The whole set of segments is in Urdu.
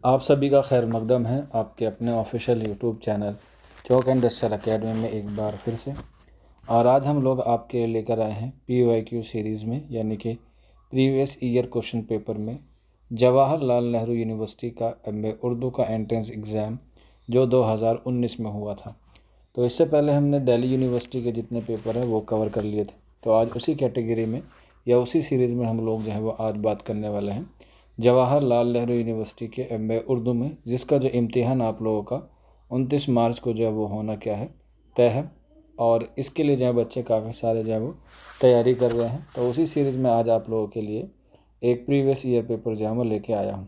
آپ سبھی کا خیر مقدم ہے آپ کے اپنے آفیشیل یوٹیوب چینل چوک انڈسٹریل اکیڈمی میں ایک بار پھر سے۔ اور آج ہم لوگ آپ کے لے کر آئے ہیں PYQ سیریز میں، یعنی کہ پریویس ایئر کوشچن پیپر میں جواہر لال نہرو یونیورسٹی کا MA اردو کا انٹرنس ایگزام جو 2019 میں ہوا تھا۔ تو اس سے پہلے ہم نے دہلی یونیورسٹی کے جتنے پیپر ہیں وہ کور کر لیے تھے، تو آج اسی کیٹیگری میں یا اسی سیریز میں ہم لوگ جو ہے وہ آج بات کرنے والے ہیں جواہر لال نہرو یونیورسٹی کے MA اردو میں، جس کا جو امتحان آپ لوگوں کا 29 مارچ کو جو ہے وہ ہونا کیا ہے طے ہے، اور اس کے لیے جو ہے بچے کافی سارے جو ہے وہ تیاری کر رہے ہیں۔ تو اسی سیریز میں آج آپ لوگوں کے لیے ایک پریویس ایئر پیپر جو ہے وہ لے کے آیا ہوں۔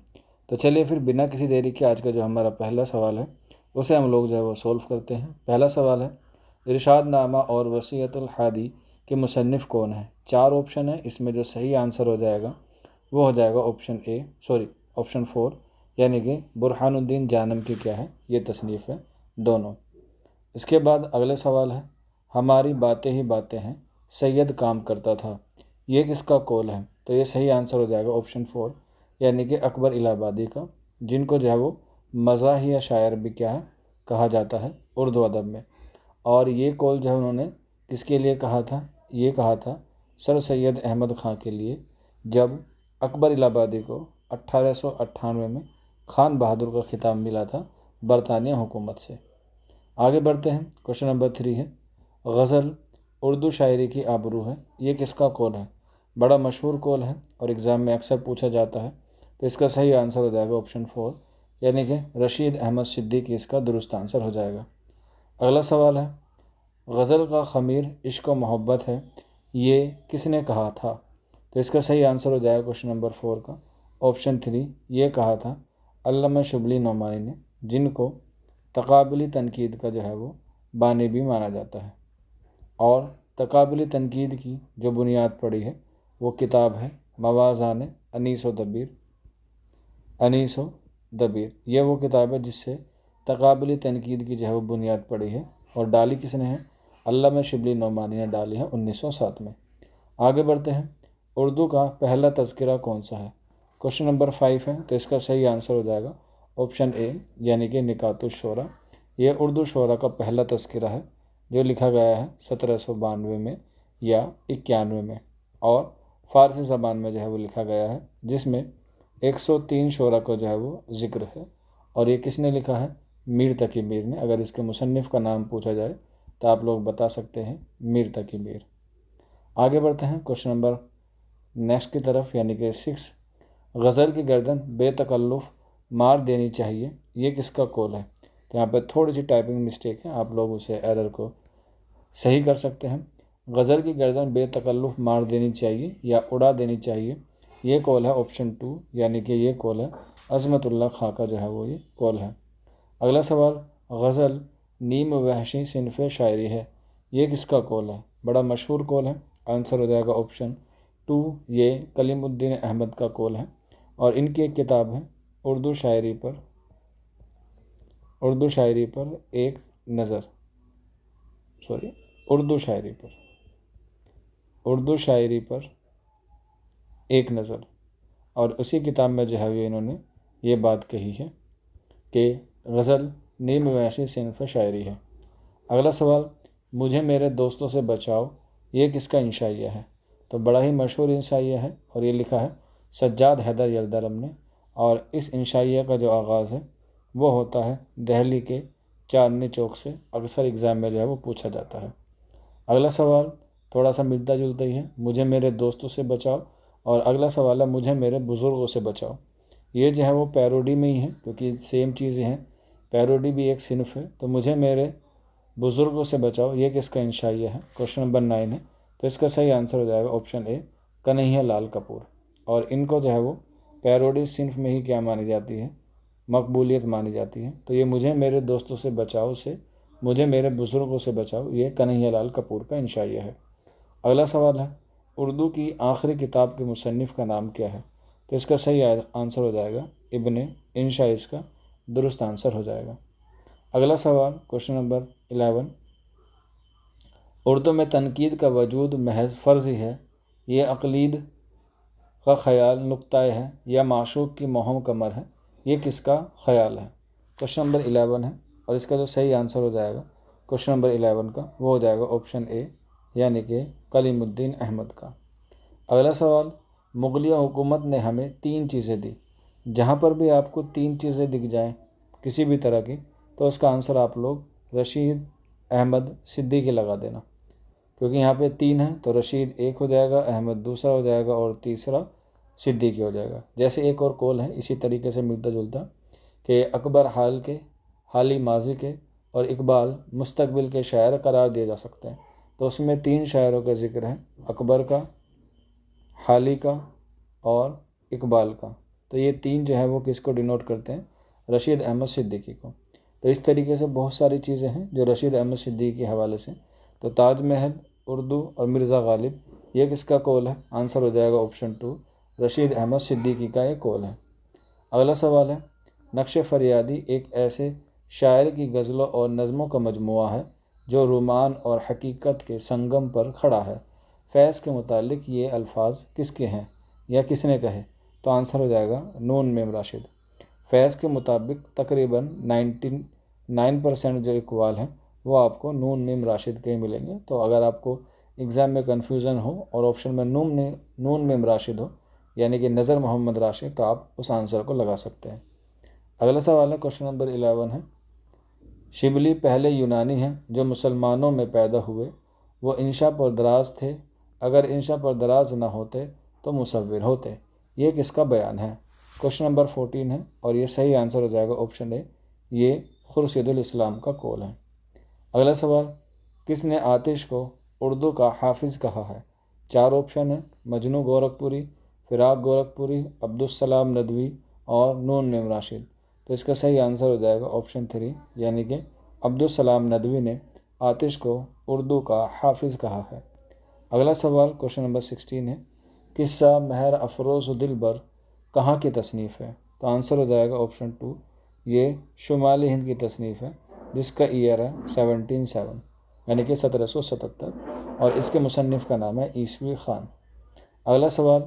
تو چلیے پھر بنا کسی دیری کے آج کا جو ہمارا پہلا سوال ہے اسے ہم لوگ جو ہے وہ سولو کرتے ہیں۔ پہلا سوال ہے، ارشاد نامہ اور وصیت الحادی کے مصنف کون ہیں؟ 4 آپشن ہیں، اس میں جو صحیح آنسر ہو جائے گا وہ ہو جائے گا آپشن 4، یعنی کہ برہان الدین جانم کی کیا ہے یہ تصنیف ہے دونوں۔ اس کے بعد اگلے سوال ہے، ہماری باتیں ہی باتیں ہیں سید کام کرتا تھا، یہ کس کا قول ہے؟ تو یہ صحیح آنسر ہو جائے گا آپشن 4، یعنی کہ اکبر الہ آبادی کا، جن کو جو ہے وہ مزاحیہ شاعر بھی کیا ہے کہا جاتا ہے اردو ادب میں۔ اور یہ قول جو ہے انہوں نے کس کے لیے کہا تھا؟ یہ کہا تھا سر سید احمد خان کے لیے، جب اکبر الہ آبادی کو 1898 میں خان بہادر کا خطاب ملا تھا برطانیہ حکومت سے۔ آگے بڑھتے ہیں، کوشچن نمبر 3 ہے، غزل اردو شاعری کی آبرو ہے، یہ کس کا قول ہے؟ بڑا مشہور قول ہے اور ایگزام میں اکثر پوچھا جاتا ہے، تو اس کا صحیح آنسر ہو جائے گا آپشن 4، یعنی کہ رشید احمد صدیقی اس کا درست آنسر ہو جائے گا۔ اگلا سوال ہے، غزل کا خمیر عشق و محبت ہے، یہ کس نے کہا تھا؟ تو اس کا صحیح آنسر ہو جائے گا کوشچن نمبر 4 کا آپشن 3، یہ کہا تھا علامہ شبلی نعمانی نے، جن کو تقابلی تنقید کا جو ہے وہ بانی بھی مانا جاتا ہے۔ اور تقابلی تنقید کی جو بنیاد پڑی ہے وہ کتاب ہے موازان انیس و دبیر، یہ وہ کتاب ہے جس سے تقابلی تنقید کی جو ہے وہ بنیاد پڑی ہے، اور ڈالی کس نے ہے؟ علامہ شبلی نعمانی نے ڈالی ہے 1907 میں۔ آگے بڑھتے ہیں، اردو کا پہلا تذکرہ کون سا ہے؟ کوشچن نمبر 5 ہے، تو اس کا صحیح آنسر ہو جائے گا آپشن اے، یعنی کہ نکات الشعراء۔ یہ اردو شعراء کا پہلا تذکرہ ہے جو لکھا گیا ہے 1792 میں یا 91 میں، اور فارسی زبان میں جو ہے وہ لکھا گیا ہے، جس میں 103 شعراء کا جو ہے وہ ذکر ہے، اور یہ کس نے لکھا ہے؟ میر تقی میر نے۔ اگر اس کے مصنف کا نام پوچھا جائے تو آپ لوگ بتا سکتے ہیں میر تقی میر۔ آگے بڑھتے ہیں کوشچن نمبر نیکسٹ کی طرف، یعنی کہ 6، غزل کی گردن بے تکلف مار دینی چاہیے، یہ کس کا قول ہے؟ تو یہاں پہ تھوڑی سی ٹائپنگ مسٹیک ہے، آپ لوگ اسے ایرر کو صحیح کر سکتے ہیں۔ غزل کی گردن بے تکلف مار دینی چاہیے یا اڑا دینی چاہیے، یہ قول ہے آپشن 2، یعنی کہ یہ قول ہے عظمت اللہ خاں کا جو ہے وہ یہ قول ہے۔ اگلا سوال، غزل نیم وحشی صنف شاعری ہے، یہ کس کا قول ہے؟ بڑا مشہور قول ہے، آنسر ہو جائے گا آپشن 2، یہ کلیم الدین احمد کا قول ہے، اور ان کی ایک کتاب ہے اردو شاعری پر ایک نظر، اردو شاعری پر ایک نظر، اور اسی کتاب میں جو ہے انہوں نے یہ بات کہی ہے کہ غزل نیم وحشی صنف شاعری ہے۔ اگلا سوال، مجھے میرے دوستوں سے بچاؤ، یہ کس کا انشائیہ ہے؟ تو بڑا ہی مشہور انشائیہ ہے، اور یہ لکھا ہے سجاد حیدر یلدرم نے، اور اس انشائیہ کا جو آغاز ہے وہ ہوتا ہے دہلی کے چاندنی چوک سے، اکثر ایگزام میں جو ہے وہ پوچھا جاتا ہے۔ اگلا سوال تھوڑا سا ملتا جلتا ہی ہے، مجھے میرے دوستوں سے بچاؤ، اور اگلا سوال ہے مجھے میرے بزرگوں سے بچاؤ۔ یہ جو ہے وہ پیروڈی میں ہی ہے، کیونکہ سیم چیزیں ہیں، پیروڈی بھی ایک صنف ہے۔ تو مجھے میرے بزرگوں سے بچاؤ یہ کس کا انشائیہ ہے؟ کوشچن نمبر 9 ہے، تو اس کا صحیح آنسر ہو جائے گا آپشن اے، کنہیا لال کپور۔ اور ان کو جو ہے وہ پیروڈی صنف میں ہی کیا مانی جاتی ہے؟ مقبولیت مانی جاتی ہے۔ تو یہ مجھے میرے دوستوں سے بچاؤ سے مجھے میرے بزرگوں سے بچاؤ، یہ کنہیا لال کپور کا انشائیہ ہے۔ اگلا سوال ہے، اردو کی آخری کتاب کے مصنف کا نام کیا ہے؟ تو اس کا صحیح آنسر ہو جائے گا ابن انشا، اس کا درست آنسر ہو جائے گا۔ اگلا سوال کوشچن نمبر 11، اردو میں تنقید کا وجود محض فرضی ہے، یہ اقلید کا خیال نقطہ ہے یا معشوق کی مہم کمر ہے، یہ کس کا خیال ہے؟ کوشچن نمبر 11 ہے اور اس کا جو صحیح آنسر ہو جائے گا کوشچن نمبر 11 کا وہ ہو جائے گا آپشن اے یعنی کہ کلیم الدین احمد کا۔ اگلا سوال، مغلیہ حکومت نے ہمیں 3 چیزیں دی۔ جہاں پر بھی آپ کو 3 چیزیں دکھ جائیں کسی بھی طرح کی تو اس کا آنسر آپ لوگ رشید احمد صدیقی لگا دینا، کیونکہ یہاں پہ 3 ہیں تو رشید ایک ہو جائے گا، احمد دوسرا ہو جائے گا اور تیسرا صدیقی ہو جائے گا۔ جیسے ایک اور قول ہے اسی طریقے سے ملتا جلتا کہ اکبر حال کے، حالی ماضی کے اور اقبال مستقبل کے شاعر قرار دیے جا سکتے ہیں، تو اس میں 3 شاعروں کا ذکر ہے، اکبر کا، حالی کا اور اقبال کا۔ تو یہ 3 جو ہے وہ کس کو ڈینوٹ کرتے ہیں؟ رشید احمد صدیقی کو۔ تو اس طریقے سے بہت ساری چیزیں ہیں جو رشید احمد صدیقی کے حوالے سے۔ تو تاج محل، اردو اور مرزا غالب، یہ کس کا قول ہے؟ آنسر ہو جائے گا آپشن 2 رشید احمد صدیقی کا یہ قول ہے۔ اگلا سوال ہے، نقش فریادی ایک ایسے شاعر کی غزلوں اور نظموں کا مجموعہ ہے جو رومان اور حقیقت کے سنگم پر کھڑا ہے۔ فیض کے متعلق یہ الفاظ کس کے ہیں یا کس نے کہے؟ تو آنسر ہو جائے گا نون میم راشد۔ فیض کے مطابق تقریباً 99% جو اقوال ہیں وہ آپ کو نون میم راشد کے ہی ملیں گے۔ تو اگر آپ کو ایگزام میں کنفیوژن ہو اور آپشن میں نون میم راشد ہو یعنی کہ نظر محمد راشد، تو آپ اس آنسر کو لگا سکتے ہیں۔ اگلا سوال ہے کوشچن نمبر 11 ہے، شبلی پہلے یونانی ہیں جو مسلمانوں میں پیدا ہوئے، وہ انشا پر دراز تھے، اگر انشا پر دراز نہ ہوتے تو مصور ہوتے، یہ کس کا بیان ہے؟ کوشچن نمبر 14 ہے اور یہ صحیح آنسر ہو جائے گا آپشن اے، یہ خورشید الاسلام کا قول ہے۔ اگلا سوال، کس نے آتش کو اردو کا حافظ کہا ہے؟ 4 آپشن ہیں، مجنو گورکھپوری، فراق گورکھپوری، عبدالسلام ندوی اور نون میم راشد۔ تو اس کا صحیح آنسر ہو جائے گا آپشن 3 یعنی کہ عبدالسلام ندوی نے آتش کو اردو کا حافظ کہا ہے۔ اگلا سوال کوشچن نمبر 16 ہے، قصہ مہر افروز و دلبر کہاں کی تصنیف ہے؟ تو آنسر ہو جائے گا آپشن 2، یہ شمالی ہند کی تصنیف ہے جس کا ایئر ہے 1707 یعنی کہ 1777 اور اس کے مصنف کا نام ہے عیسوی خان۔ اگلا سوال،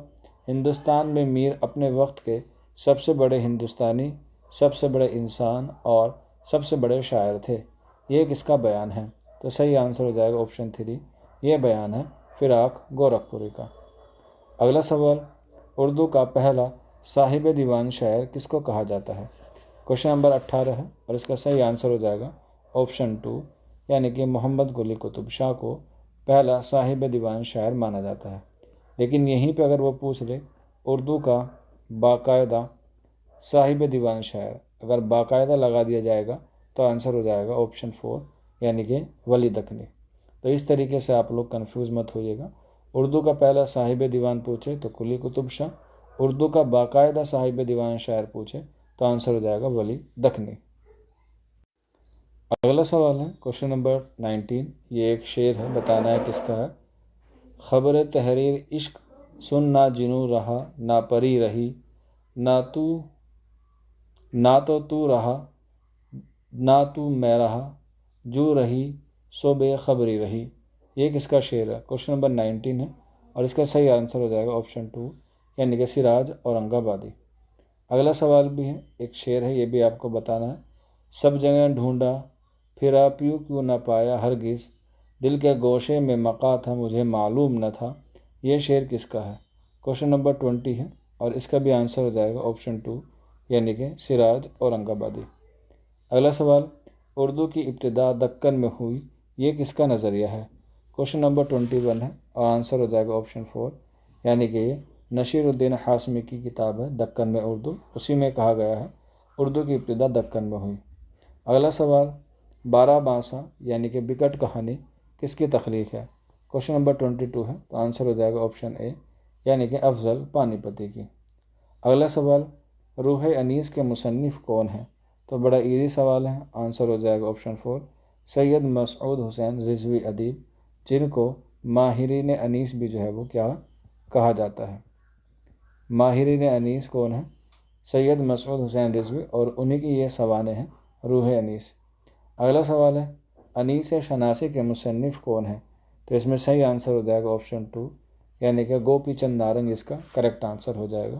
ہندوستان میں میر اپنے وقت کے سب سے بڑے ہندوستانی، سب سے بڑے انسان اور سب سے بڑے شاعر تھے، یہ کس کا بیان ہے؟ تو صحیح آنسر ہو جائے گا آپشن 3، یہ بیان ہے فراق گورکھپوری کا۔ اگلا سوال، اردو کا پہلا صاحب دیوان شاعر کس کو کہا جاتا ہے؟ کوشچن نمبر 18 ہے اور اس کا صحیح آنسر ہو جائے گا آپشن 2 یعنی کہ محمد قلی قطب شاہ کو پہلا صاحب دیوان شاعر مانا جاتا ہے۔ لیکن یہیں پہ اگر وہ پوچھ لے اردو کا باقاعدہ صاحب دیوان شاعر، اگر باقاعدہ لگا دیا جائے گا تو آنسر ہو جائے گا آپشن 4 یعنی کہ ولی دکنی۔ تو اس طریقے سے آپ لوگ کنفیوز مت ہوئیے گا، اردو کا پہلا صاحب دیوان پوچھے تو قلی قطب شاہ، اردو کا باقاعدہ صاحب دیوان شاعر پوچھے تو آنسر ہو جائے گا ولی دکنی۔ اگلا سوال ہے کوشچن نمبر 19، یہ ایک شعر ہے، بتانا ہے کس کا ہے۔ خبر تحریر عشق سن نہ جنوں رہا، نہ پری رہی، نہ تو رہا، نہ تو میں رہا، جو رہی سو بے خبری رہی، یہ کس کا شعر ہے؟ کوشچن نمبر 19 ہے اور اس کا صحیح آنسر ہو جائے گا آپشن 2 یعنی کہ سراج اورنگ آبادی۔ اگلا سوال بھی ہے، ایک شعر ہے، یہ بھی آپ کو بتانا ہے۔ سب جگہ ڈھونڈا پھرا پیوں کیوں نہ پایا ہرگز، دل کے گوشے میں مقا تھا مجھے معلوم نہ تھا، یہ شعر کس کا ہے؟ کوشچن نمبر 20 ہے اور اس کا بھی آنسر ہو جائے گا آپشن 2 یعنی کہ سراج اورنگ آبادی۔ اگلا سوال، اردو کی ابتدا دکن میں ہوئی، یہ کس کا نظریہ ہے؟ کوشچن نمبر 21 ہے اور آنسر ہو جائے گا آپشن 4 یعنی کہ یہ نصیر الدین ہاشمی کی کتاب ہے دکن میں اردو، اسی میں کہا گیا ہے اردو کی ابتدا دکن میں ہوئی۔ اگلا سوال، بارہ بانسا یعنی کہ بکٹ کہانی کس کی تخلیق ہے؟ کوشچن نمبر 22 ہے تو آنسر ہو جائے گا آپشن اے یعنی کہ افضل پانی پتی کی۔ اگلا سوال، روح انیس کے مصنف کون ہیں؟ تو بڑا ایزی سوال ہے، آنسر ہو جائے گا آپشن 4 سید مسعود حسین رضوی ادیب، جن کو ماہرین انیس بھی جو ہے وہ کیا کہا جاتا ہے؟ ماہرین انیس کون ہیں؟ سید مسعود حسین رضوی، اور انہی کی یہ سوانح ہیں روح انیس۔ اگلا سوال ہے، انیس شناسی کے مصنف کون ہیں؟ تو اس میں صحیح آنسر ہو جائے گا آپشن 2 یعنی کہ گوپی چند نارنگ اس کا کریکٹ آنسر ہو جائے گا،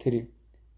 3।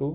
2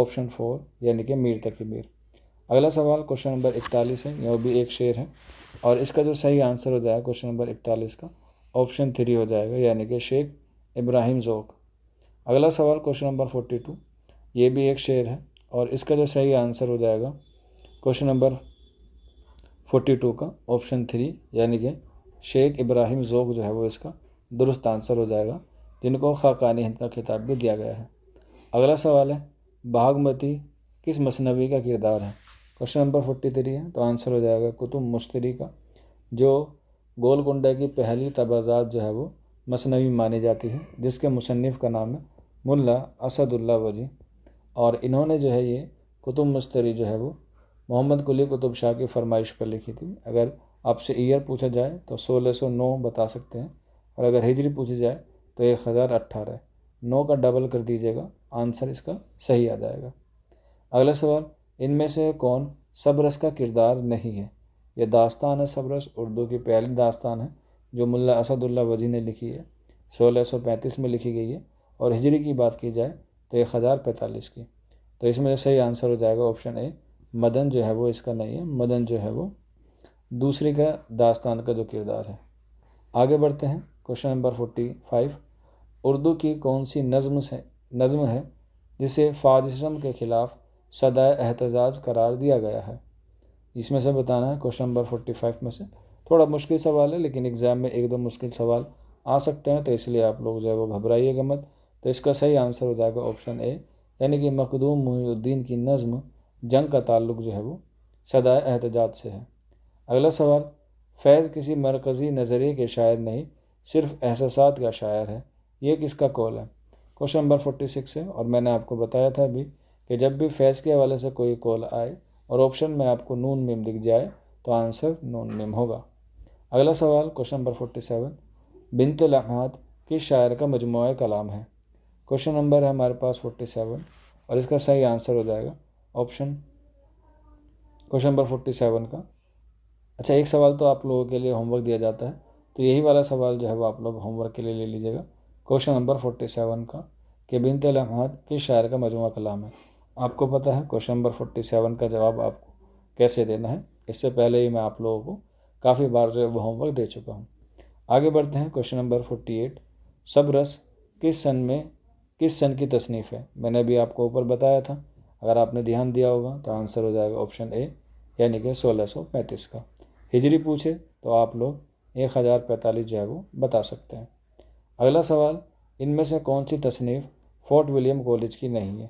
آپشن 4 یعنی کہ میر تقی میر۔ اگلا سوال کوشچن نمبر 41 ہے، یہ بھی ایک شعر ہے اور اس کا جو صحیح آنسر ہو جائے گا کوشچن نمبر 41 کا آپشن 3 ہو جائے گا یعنی کہ شیخ ابراہیم ذوق۔ اگلا سوال کوشچن نمبر 42، یہ بھی ایک شعر ہے اور اس کا جو صحیح آنسر ہو جائے گا کوشچن نمبر 42 کا آپشن 3 یعنی کہ شیخ ابراہیم ذوق جو ہے وہ اس کا درست آنسر ہو جائے گا، جن کو خاقانی ہند کا خطاب بھی دیا گیا ہے۔ اگلا سوال ہے بھاگمتی کس مثنوی کا کردار ہے؟ کوشچن نمبر 43 ہے تو آنسر ہو جائے گا کتب مشتری کا، جو گولکنڈہ کی پہلی تبازات جو ہے وہ مثنوی مانی جاتی ہے، جس کے مصنف کا نام ہے ملا اسد اللہ وجی، اور انہوں نے جو ہے یہ کتب مشتری جو ہے وہ محمد قلی قطب شاہ کی فرمائش پر لکھی تھی۔ اگر آپ سے ایئر پوچھا جائے تو 1609 بتا سکتے ہیں، اور اگر ہجری پوچھی جائے تو 1018 ہے، 9 کا ڈبل کر دیجیے گا، آنسر اس کا صحیح آ جائے گا۔ اگلا سوال، ان میں سے کون صبرس کا کردار نہیں ہے؟ یہ داستان ہے صبرس، اردو کی پہلی داستان ہے جو ملا اسد اللہ وجی نے لکھی ہے، 1635 میں لکھی گئی ہے، اور ہجری کی بات کی جائے تو 1045 کی۔ تو اس میں صحیح آنسر ہو جائے گا آپشن اے، مدن جو ہے وہ اس کا نہیں ہے، مدن جو ہے وہ دوسری کا داستان کا جو کردار ہے۔ آگے بڑھتے ہیں، کوشچن نمبر 45، اردو کی کون سی نظم ہے جسے فاشزم کے خلاف صدائے احتجاج قرار دیا گیا ہے؟ اس میں سے بتانا ہے کوشچن نمبر 45 میں سے۔ تھوڑا مشکل سوال ہے لیکن ایگزام میں ایک دو مشکل سوال آ سکتے ہیں، تو اس لیے آپ لوگ جو ہے وہ گھبرائیے گا مت۔ تو اس کا صحیح آنسر ہو جائے گا آپشن اے، یعنی کہ مخدوم محی الدین کی نظم جنگ کا تعلق جو ہے وہ صدائے احتجاج سے ہے۔ اگلا سوال، فیض کسی مرکزی نظریے کے شاعر نہیں، صرف احساسات کا شاعر ہے، یہ کس کا قول ہے؟ کوشچن نمبر 46 ہے، اور میں نے آپ کو بتایا تھا ابھی کہ جب بھی فیض کے حوالے سے کوئی قول آئے اور آپشن میں آپ کو نون میم دکھ جائے تو آنسر نون میم ہوگا۔ اگلا سوال کوشچن نمبر 47، بنت لمحات کس شاعر کا مجموعہ کلام ہے؟ کوشچن نمبر ہے ہمارے پاس 47 اور اس کا صحیح آنسر ہو جائے گا آپشن کوشچن نمبر 47 کا۔ اچھا، ایک سوال تو آپ لوگوں کے لیے ہوم ورک دیا جاتا ہے، تو یہی والا سوال جو ہے وہ آپ لوگ ہوم ورک کے لیے لے لیجیے گا، کوشچن نمبر 47 کا، کہ بنت لمحات کس شاعر کا مجموعہ کلام ہے۔ آپ کو پتہ ہے کوشچن نمبر 47 کا جواب آپ کو کیسے دینا ہے، اس سے پہلے ہی میں آپ لوگوں کو کافی بار جو ہے وہ ہوم ورک دے چکا ہوں۔ آگے بڑھتے ہیں، کوشچن نمبر 48، صبرس کس سن کی تصنیف ہے؟ میں نے ابھی آپ کو اوپر بتایا تھا، اگر آپ نے دھیان دیا ہوگا تو آنسر ہو جائے گا آپشن اے، یعنی کہ 1635 کا۔ ہجری پوچھے تو آپ لوگ 1045 جو ہے وہ بتا سکتے ہیں۔ اگلا سوال، ان میں سے کون سی تصنیف فورٹ ولیم کالج کی نہیں ہے؟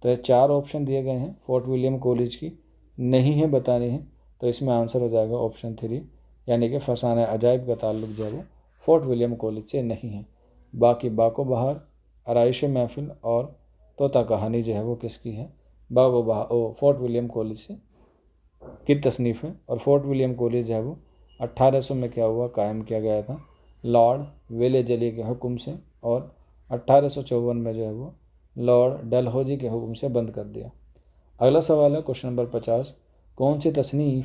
تو یہ 4 آپشن دیے گئے ہیں، فورٹ ولیم کالج کی نہیں ہے بتانی ہے، تو اس میں آنسر ہو جائے گا آپشن 3، یعنی کہ فسانہ عجائب کا تعلق جو ہے وہ فورٹ ولیم کالج سے نہیں ہے۔ باقی باغ و بہار، آرائش محفل اور طوطا کہانی جو ہے وہ کس کی ہے؟ باغ و بہار فورٹ ولیم کالج سے کی تصنیف ہے، اور فورٹ ولیم کالج جو ہے وہ 1800 میں کیا ہوا، قائم کیا گیا تھا لارڈ ویلے جلی کے حکم سے، اور 1854 میں جو ہے وہ لارڈ ڈلہوزی کے حکم سے بند کر دیا۔ اگلا سوال ہے کوشچن نمبر 50، کون سی تصنیف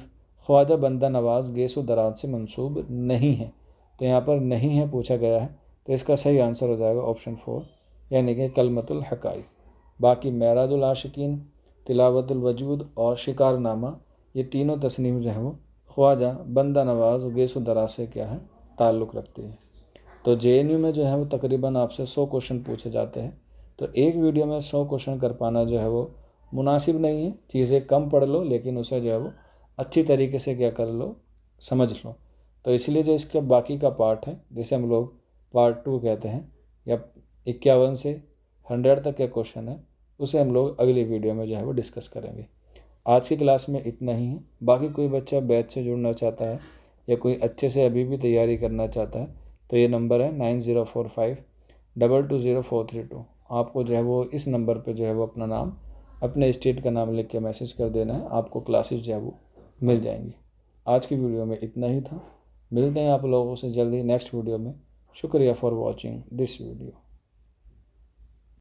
خواجہ بندہ نواز گیسو درات سے منسوب نہیں ہے؟ تو یہاں پر نہیں ہے پوچھا گیا ہے، تو اس کا صحیح آنسر ہو جائے گا آپشن 4، یعنی کہ کلمۃ الحقائق۔ باقی معراج العاشقین، تلاوت الوجود اور شکار نامہ، یہ تینوں تصنیف جو ہے وہ خواجہ بندہ نواز گیسو درات سے کیا ہے، تعلق رکھتی ہے۔ تو جے این یو میں جو ہے وہ تقریباً آپ سے 100 کوشچن پوچھے جاتے ہیں، تو ایک ویڈیو میں 100 کوشچن کر پانا جو ہے وہ مناسب نہیں ہے، چیزیں کم پڑھ لو لیکن اسے جو ہے وہ اچھی طریقے سے کیا کر لو، سمجھ لو۔ تو اس لیے جو اس کے باقی کا پارٹ ہے جسے ہم لوگ پارٹ 2 کہتے ہیں، یا 51 سے 100 تک کے کوشچن ہیں، اسے ہم لوگ اگلی ویڈیو میں جو ہے وہ ڈسکس کریں گے۔ آج کی کلاس میں اتنا ہی ہے، باقی کوئی بچہ بیچ سے جڑنا چاہتا ہے یا کوئی اچھے سے ابھی بھی تیاری کرنا چاہتا ہے تو یہ نمبر ہے 9045220432، آپ کو جو ہے وہ اس نمبر پہ جو ہے وہ اپنا نام، اپنے اسٹیٹ کا نام لکھ کے میسیج کر دینا ہے، آپ کو کلاسز جو ہے وہ مل جائیں گی۔ آج کی ویڈیو میں اتنا ہی تھا، ملتے ہیں آپ لوگوں سے جلدی نیکسٹ ویڈیو میں۔ شکریہ فار واچنگ دس ویڈیو۔